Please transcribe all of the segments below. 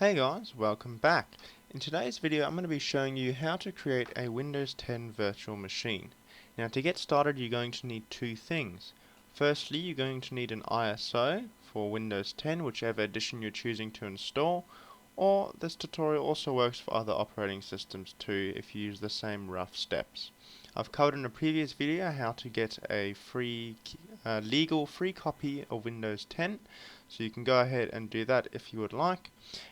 Hey guys, welcome back. In today's video I'm going to be showing you how to create a Windows 10 virtual machine. Now to get started you're going to need two things. Firstly, you're going to need an ISO for Windows 10, whichever edition you're choosing to install, or this tutorial also works for other operating systems too if you use the same rough steps. I've covered in a previous video how to get a legal free copy of Windows 10, so you can go ahead and do that if you would like.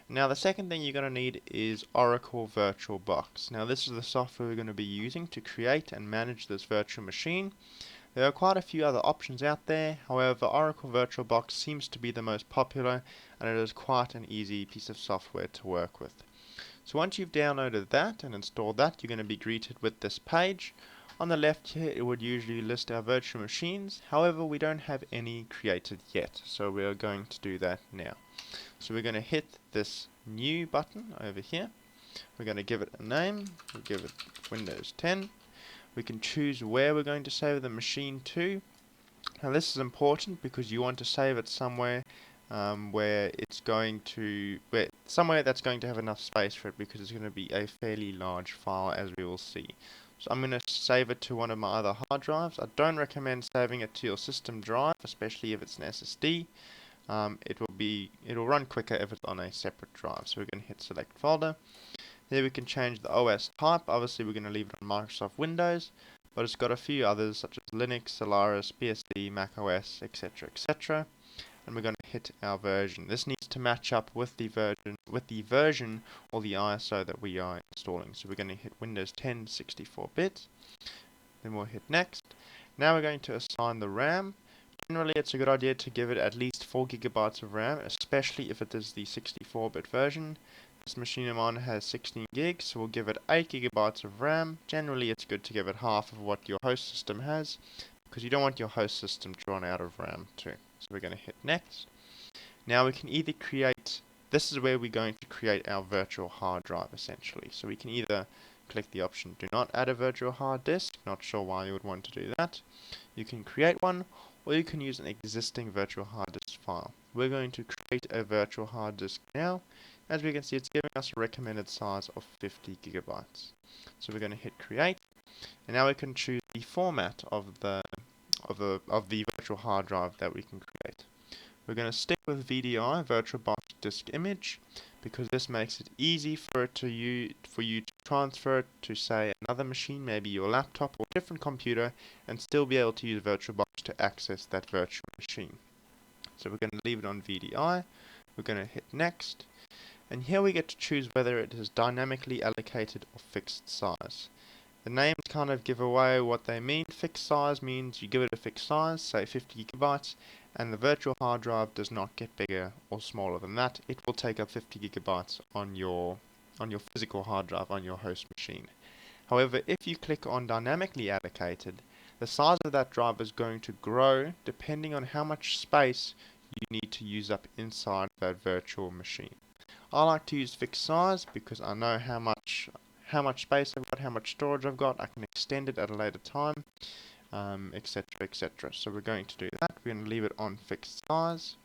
Now the second thing you're going to need is Oracle VirtualBox. Now this is the software we're going to be using to create and manage this virtual machine. There are quite a few other options out there, however Oracle VirtualBox seems to be the most popular and it is quite an easy piece of software to work with. So once you've downloaded that and installed that, you're going to be greeted with this page. On the left here it would usually list our virtual machines, however we don't have any created yet, so we are going to do that now. So we're going to hit this new button over here. We're going to give it a name. We'll give it Windows 10. We can choose where we're going to save the machine to. Now this is important because you want to save it somewhere somewhere that's going to have enough space for it, because it's going to be a fairly large file, as we will see. So I'm going to save it to one of my other hard drives. I don't recommend saving it to your system drive, especially if it's an SSD. It'll run quicker if it's on a separate drive. So we're going to hit select folder. There we can change the OS type. Obviously we're going to leave it on Microsoft Windows, but it's got a few others such as Linux, Solaris, BSD, Mac OS, etc., etc. And we're going to hit our version. This needs to match up with the version or the ISO that we are installing. So we're going to hit Windows 10 64-bit. Then we'll hit next. Now we're going to assign the RAM. Generally it's a good idea to give it at least 4 GB of RAM, especially if it is the 64-bit version. This machine of mine has 16 gigs, so we'll give it 8 GB of RAM. Generally it's good to give it half of what your host system has, because you don't want your host system to run out of RAM too. So we're going to hit next. Now we can either this is where we're going to create our virtual hard drive essentially. So we can either click the option do not add a virtual hard disk, not sure why you would want to do that. You can create one, or you can use an existing virtual hard disk file. We're going to create a virtual hard disk now. As we can see, it's giving us a recommended size of 50 GB. So we're going to hit create, and now we can choose the format of the virtual hard drive that we can create. We're going to stick with VDI, VirtualBox Disk Image, because this makes it easy for you to transfer it to, say, another machine, maybe your laptop or different computer, and still be able to use VirtualBox to access that virtual machine. So we're going to leave it on VDI. We're going to hit next, and here we get to choose whether it is dynamically allocated or fixed size. The names kind of give away what they mean. Fixed size means you give it a fixed size, say 50 GB, and the virtual hard drive does not get bigger or smaller than that. It will take up 50 GB on your physical hard drive on your host machine. However, if you click on dynamically allocated, the size of that drive is going to grow depending on how much space you need to use up inside that virtual machine. I like to use fixed size because I know how much space I've got, how much storage I've got. I can extend it at a later time, etc., etc. So we're going to do that. We're going to leave it on fixed size.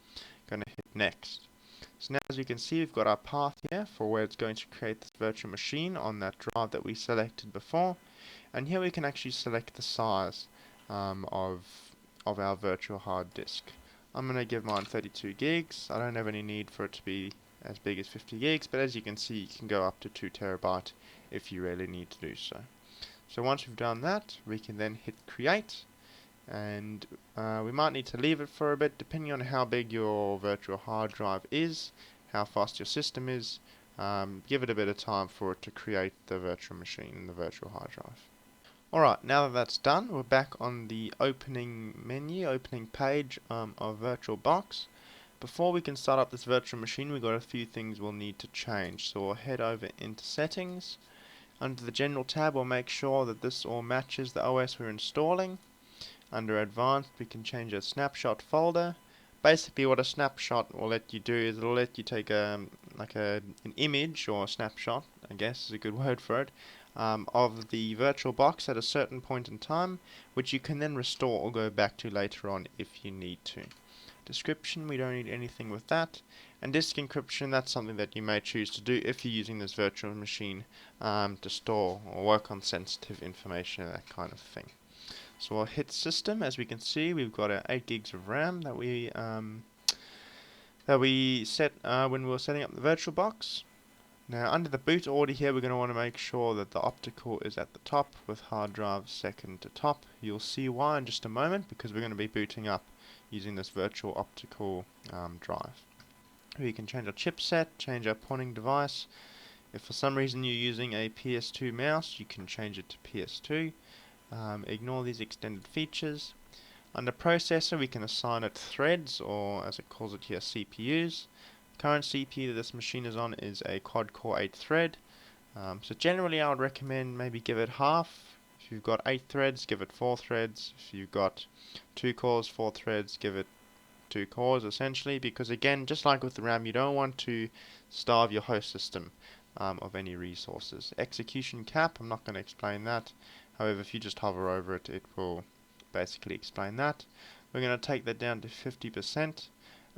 Going to hit next. So now, as you can see, we've got our path here for where it's going to create this virtual machine on that drive that we selected before. And here we can actually select the size of our virtual hard disk. I'm going to give mine 32 gigs. I don't have any need for it to be as big as 50 gigs, but as you can see, you can go up to 2 TB if you really need to do so. So once we've done that, we can then hit create, and we might need to leave it for a bit depending on how big your virtual hard drive is, how fast your system is. Give it a bit of time for it to create the virtual machine and the virtual hard drive. Alright, now that that's done, we're back on the opening page of VirtualBox. Before we can start up this virtual machine, we've got a few things we'll need to change. So we'll head over into settings. Under the general tab, we'll make sure that this all matches the OS we're installing. Under advanced, we can change a snapshot folder. Basically what a snapshot will let you do is it'll let you take an image, or a snapshot, I guess is a good word for it, of the VirtualBox at a certain point in time, which you can then restore or go back to later on if you need to. Description, we don't need anything with that. And disk encryption, that's something that you may choose to do if you're using this virtual machine to store or work on sensitive information and that kind of thing. So we'll hit system. As we can see, we've got our 8 gigs of RAM that we set when we were setting up the VirtualBox. Now under the boot order here, we're going to want to make sure that the optical is at the top with hard drive second to top. You'll see why in just a moment, because we're going to be booting up using this virtual optical drive. We can change our chipset, change our pointing device. If for some reason you're using a PS2 mouse, you can change it to PS2. Ignore these extended features. Under processor, we can assign it threads, or as it calls it here, CPUs. Current CPU that this machine is on is a quad-core 8 thread. So generally I would recommend maybe give it half. If you've got 8 threads, give it 4 threads. If you've got 2 cores, 4 threads, give it 2 cores essentially, because again, just like with the RAM, you don't want to starve your host system of any resources. Execution cap, I'm not going to explain that. However, if you just hover over it, it will basically explain that. We're going to take that down to 50%.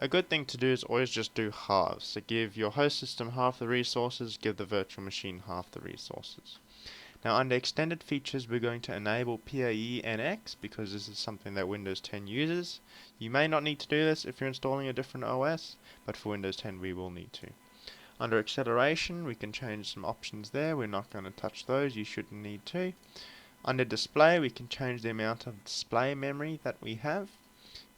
A good thing to do is always just do halves. So give your host system half the resources, give the virtual machine half the resources. Now under extended features, we're going to enable PAE NX because this is something that Windows 10 uses. You may not need to do this if you're installing a different OS, but for Windows 10 we will need to. Under acceleration, we can change some options there. We're not going to touch those, you shouldn't need to. Under display, we can change the amount of display memory that we have.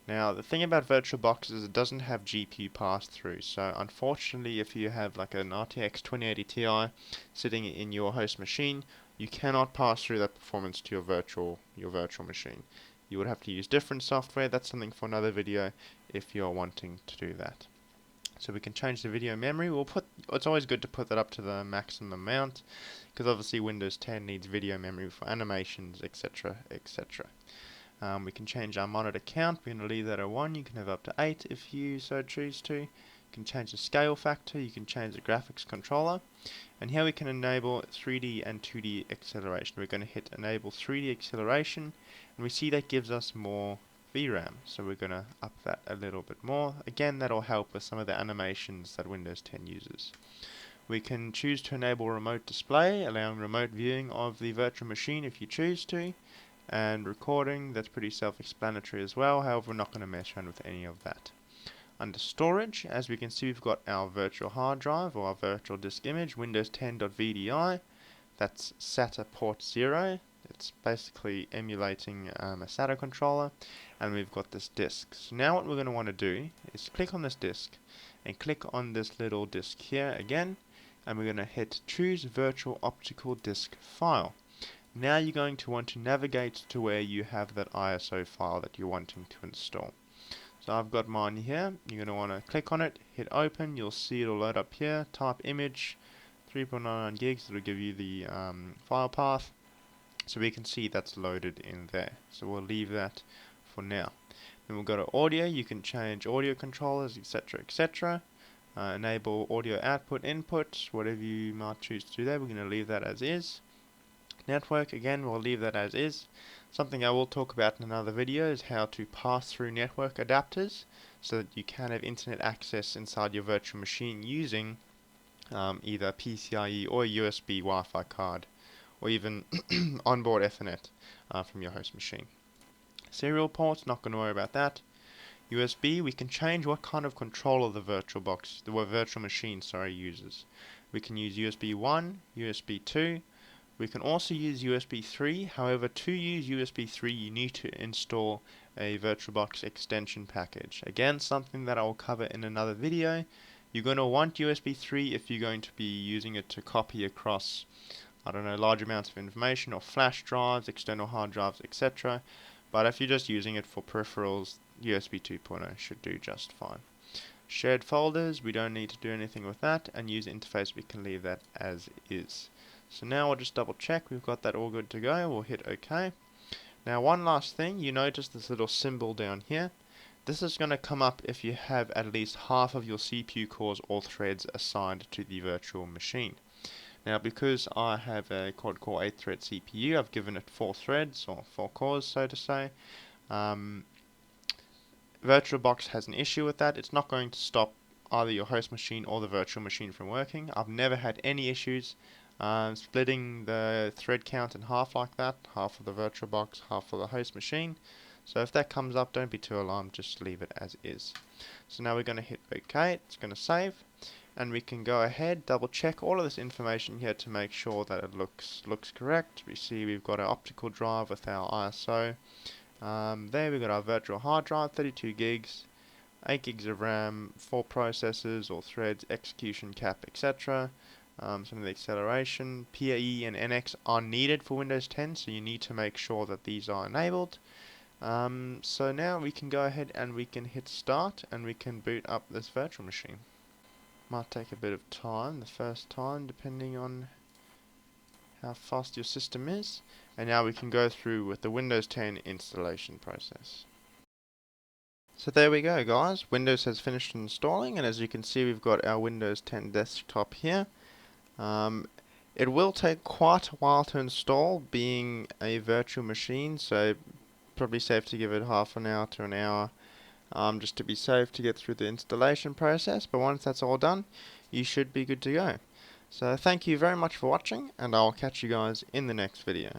Now the thing about VirtualBox is it doesn't have GPU pass-through, so unfortunately if you have like an RTX 2080 Ti sitting in your host machine, you cannot pass through that performance to your virtual machine. You would have to use different software. That's something for another video if you're wanting to do that. So we can change the video memory. It's always good to put that up to the maximum amount, because obviously Windows 10 needs video memory for animations, etc., etc. We can change our monitor count. We're going to leave that at 1. You can have up to 8 if you so choose to. You can change the scale factor. You can change the graphics controller. And here we can enable 3D and 2D acceleration. We're going to hit enable 3D acceleration, and we see that gives us more VRAM. So we're going to up that a little bit more. Again, that'll help with some of the animations that Windows 10 uses. We can choose to enable remote display, allowing remote viewing of the virtual machine if you choose to. And recording, that's pretty self-explanatory as well. However, we're not going to mess around with any of that. Under storage, as we can see, we've got our virtual hard drive or our virtual disk image, Windows 10.VDI. That's SATA port 0. It's basically emulating a SATA controller. And we've got this disk. So now what we're going to want to do is click on this disk and click on this little disk here again. And we're going to hit choose virtual optical disk file. Now you're going to want to navigate to where you have that ISO file that you're wanting to install. So I've got mine here. You're going to want to click on it, hit open. You'll see it'll load up here. Type image 3.99 gigs. It'll give you the file path. So we can see that's loaded in there. So we'll leave that for now. Then we'll go to audio. You can change audio controllers, etc., etc. Enable audio output, input, whatever you might choose to do there. We're going to leave that as is. Network, again, we'll leave that as is. Something I will talk about in another video is how to pass through network adapters so that you can have internet access inside your virtual machine using either PCIe or USB Wi-Fi card, or even onboard Ethernet from your host machine. Serial ports, not going to worry about that. USB, we can change what kind of controller the virtual machine uses. We can use USB 1, USB 2. We can also use USB 3, however to use USB 3 you need to install a VirtualBox extension package. Again, something that I will cover in another video. You're going to want USB 3 if you're going to be using it to copy across, I don't know, large amounts of information or flash drives, external hard drives, etc. But if you're just using it for peripherals, USB 2.0 should do just fine. Shared folders, we don't need to do anything with that, and user interface, we can leave that as is. So now we'll just double check we've got that all good to go. We'll hit OK. Now one last thing, you notice this little symbol down here. This is going to come up if you have at least half of your CPU cores or threads assigned to the virtual machine. Now because I have a quad-core 8-thread CPU, I've given it 4 threads, or 4 cores so to say. VirtualBox has an issue with that, it's not going to stop either your host machine or the virtual machine from working. I've never had any issues splitting the thread count in half like that, half of the VirtualBox, half for the host machine. So if that comes up, don't be too alarmed, just leave it as is. So now we're going to hit OK, it's going to save, and we can go ahead, double check all of this information here to make sure that it looks correct. We see we've got our optical drive with our ISO. There we've got our virtual hard drive, 32 gigs, 8 gigs of RAM, 4 processors or threads, execution cap, etc. Some of the acceleration, PAE and NX are needed for Windows 10, so you need to make sure that these are enabled. So now we can go ahead and we can hit start and we can boot up this virtual machine. Might take a bit of time the first time depending on how fast your system is. And now we can go through with the Windows 10 installation process. So there we go, guys. Windows has finished installing, and as you can see we've got our Windows 10 desktop here. It will take quite a while to install, being a virtual machine, so probably safe to give it half an hour to an hour just to be safe to get through the installation process. But once that's all done, you should be good to go. So thank you very much for watching, and I'll catch you guys in the next video.